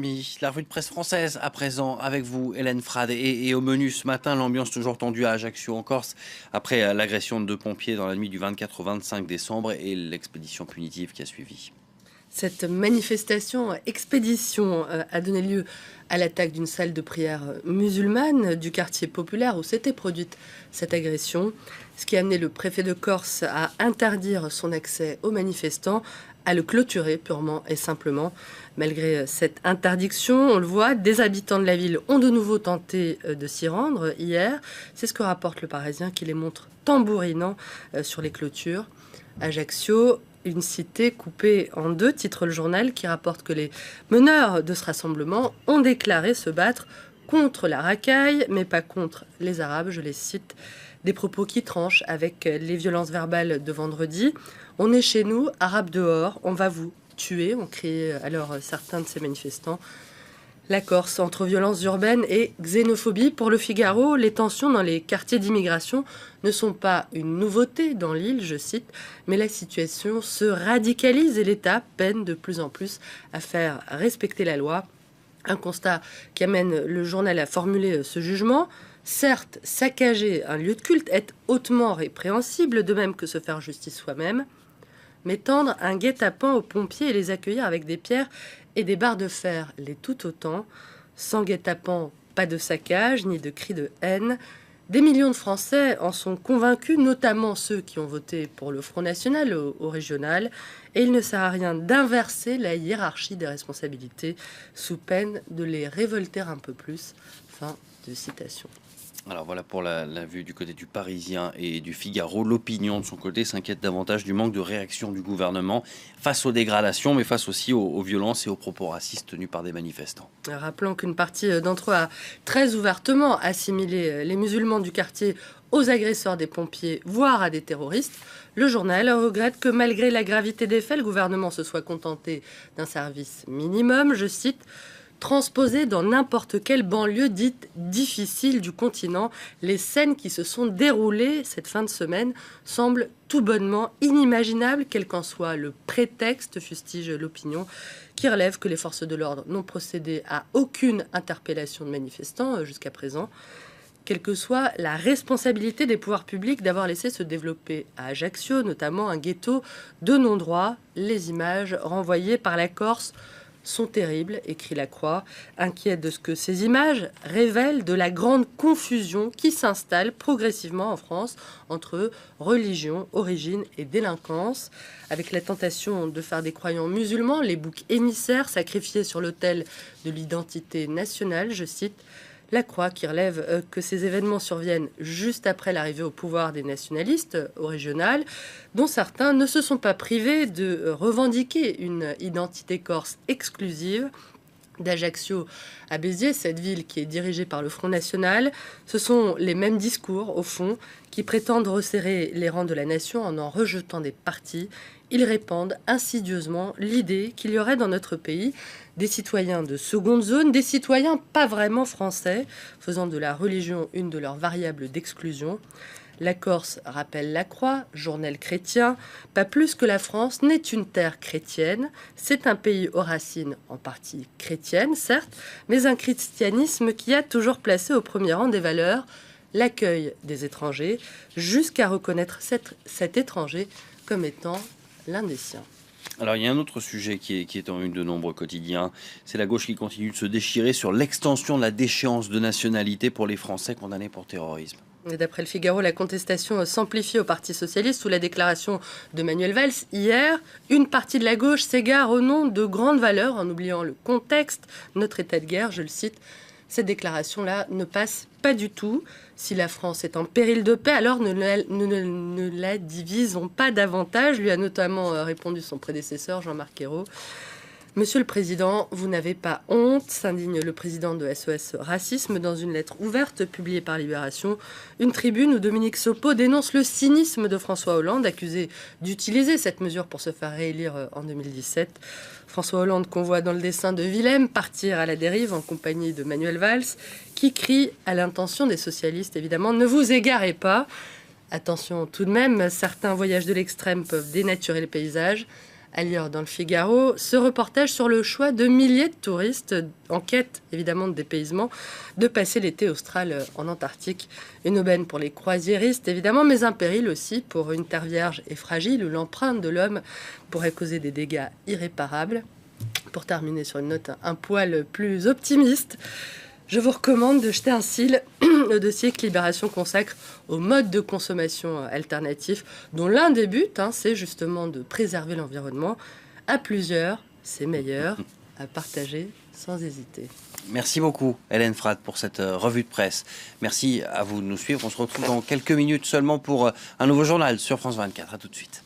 La revue de presse française, à présent, avec vous, Hélène Frade. Et au menu ce matin, l'ambiance toujours tendue à Ajaccio, en Corse, après l'agression de deux pompiers dans la nuit du 24 au 25 décembre et l'expédition punitive qui a suivi. Cette manifestation, expédition, a donné lieu à l'attaque d'une salle de prière musulmane du quartier populaire où s'était produite cette agression, ce qui a amené le préfet de Corse à interdire son accès aux manifestants, à le clôturer purement et simplement. Malgré cette interdiction, on le voit, des habitants de la ville ont de nouveau tenté de s'y rendre hier. C'est ce que rapporte le Parisien qui les montre tambourinant sur les clôtures. Ajaccio, une cité coupée en deux, titre le journal, qui rapporte que les meneurs de ce rassemblement ont déclaré se battre contre la racaille, mais pas contre les Arabes, je les cite. Des propos qui tranchent avec les violences verbales de vendredi. On est chez nous, Arabes dehors, on va vous tuer, ont crié alors certains de ces manifestants. La Corse, entre violence urbaine et xénophobie. Pour le Figaro, les tensions dans les quartiers d'immigration ne sont pas une nouveauté dans l'île, je cite, mais la situation se radicalise et l'État peine de plus en plus à faire respecter la loi. Un constat qui amène le journal à formuler ce jugement. Certes, saccager un lieu de culte est hautement répréhensible, de même que se faire justice soi-même, mais tendre un guet-apens aux pompiers et les accueillir avec des pierres et des barres de fer, les tout autant. Sans guet-apens, pas de saccage, ni de cris de haine. Des millions de Français en sont convaincus, notamment ceux qui ont voté pour le Front National au régional. Et il ne sert à rien d'inverser la hiérarchie des responsabilités sous peine de les révolter un peu plus. Fin de citation. Alors voilà pour la vue du côté du Parisien et du Figaro. L'opinion de son côté s'inquiète davantage du manque de réaction du gouvernement face aux dégradations, mais face aussi aux violences et aux propos racistes tenus par des manifestants. Rappelons qu'une partie d'entre eux a très ouvertement assimilé les musulmans du quartier aux agresseurs des pompiers, voire à des terroristes. Le journal regrette que malgré la gravité des faits, le gouvernement se soit contenté d'un service minimum, je cite, transposer dans n'importe quelle banlieue dite difficile du continent. Les scènes qui se sont déroulées cette fin de semaine semblent tout bonnement inimaginables, quel qu'en soit le prétexte, fustige l'opinion, qui relève que les forces de l'ordre n'ont procédé à aucune interpellation de manifestants jusqu'à présent. Quelle que soit la responsabilité des pouvoirs publics d'avoir laissé se développer à Ajaccio, notamment un ghetto de non-droit, les images renvoyées par la Corse sont terribles, écrit La Croix, inquiète de ce que ces images révèlent de la grande confusion qui s'installe progressivement en France entre religion, origine et délinquance, avec la tentation de faire des croyants musulmans les boucs émissaires sacrifiés sur l'autel de l'identité nationale, je cite, La Croix qui relève que ces événements surviennent juste après l'arrivée au pouvoir des nationalistes au régional, dont certains ne se sont pas privés de revendiquer une identité corse exclusive. D'Ajaccio à Béziers, cette ville qui est dirigée par le Front National, ce sont les mêmes discours, au fond, qui prétendent resserrer les rangs de la nation en rejetant des partis. Ils répandent insidieusement l'idée qu'il y aurait dans notre pays des citoyens de seconde zone, des citoyens pas vraiment français, faisant de la religion une de leurs variables d'exclusion. La Corse, rappelle La Croix, journal chrétien, pas plus que la France n'est une terre chrétienne. C'est un pays aux racines en partie chrétiennes, certes, mais un christianisme qui a toujours placé au premier rang des valeurs l'accueil des étrangers, jusqu'à reconnaître cet étranger comme étant l'un des siens. Alors il y a un autre sujet qui est en une de nombreux quotidiens, c'est la gauche qui continue de se déchirer sur l'extension de la déchéance de nationalité pour les Français condamnés pour terrorisme. D'après le Figaro, la contestation s'amplifie au Parti socialiste sous la déclaration de Manuel Valls. Hier, une partie de la gauche s'égare au nom de grandes valeurs en oubliant le contexte, notre état de guerre, je le cite. Cette déclaration-là ne passe pas du tout. Si la France est en péril de paix, alors ne la divisons pas davantage, lui a notamment répondu son prédécesseur Jean-Marc Ayrault. Monsieur le Président, vous n'avez pas honte, s'indigne le président de SOS Racisme dans une lettre ouverte publiée par Libération. Une tribune où Dominique Sopo dénonce le cynisme de François Hollande, accusé d'utiliser cette mesure pour se faire réélire en 2017. François Hollande qu'on voit dans le dessin de Willem partir à la dérive en compagnie de Manuel Valls, qui crie à l'intention des socialistes, évidemment, ne vous égarez pas. Attention tout de même, certains voyages de l'extrême peuvent dénaturer le paysage. à lire dans le Figaro ce reportage sur le choix de milliers de touristes en quête évidemment de dépaysement de passer l'été austral en Antarctique. Une aubaine pour les croisiéristes évidemment, mais un péril aussi pour une terre vierge et fragile où l'empreinte de l'homme pourrait causer des dégâts irréparables. Pour terminer sur une note un poil plus optimiste, je vous recommande de jeter un cil au dossier que Libération consacre aux modes de consommation alternatifs, dont l'un des buts, c'est justement de préserver l'environnement. À plusieurs, c'est meilleur, à partager sans hésiter. Merci beaucoup, Hélène Frade, pour cette revue de presse. Merci à vous de nous suivre. On se retrouve dans quelques minutes seulement pour un nouveau journal sur France 24. À tout de suite.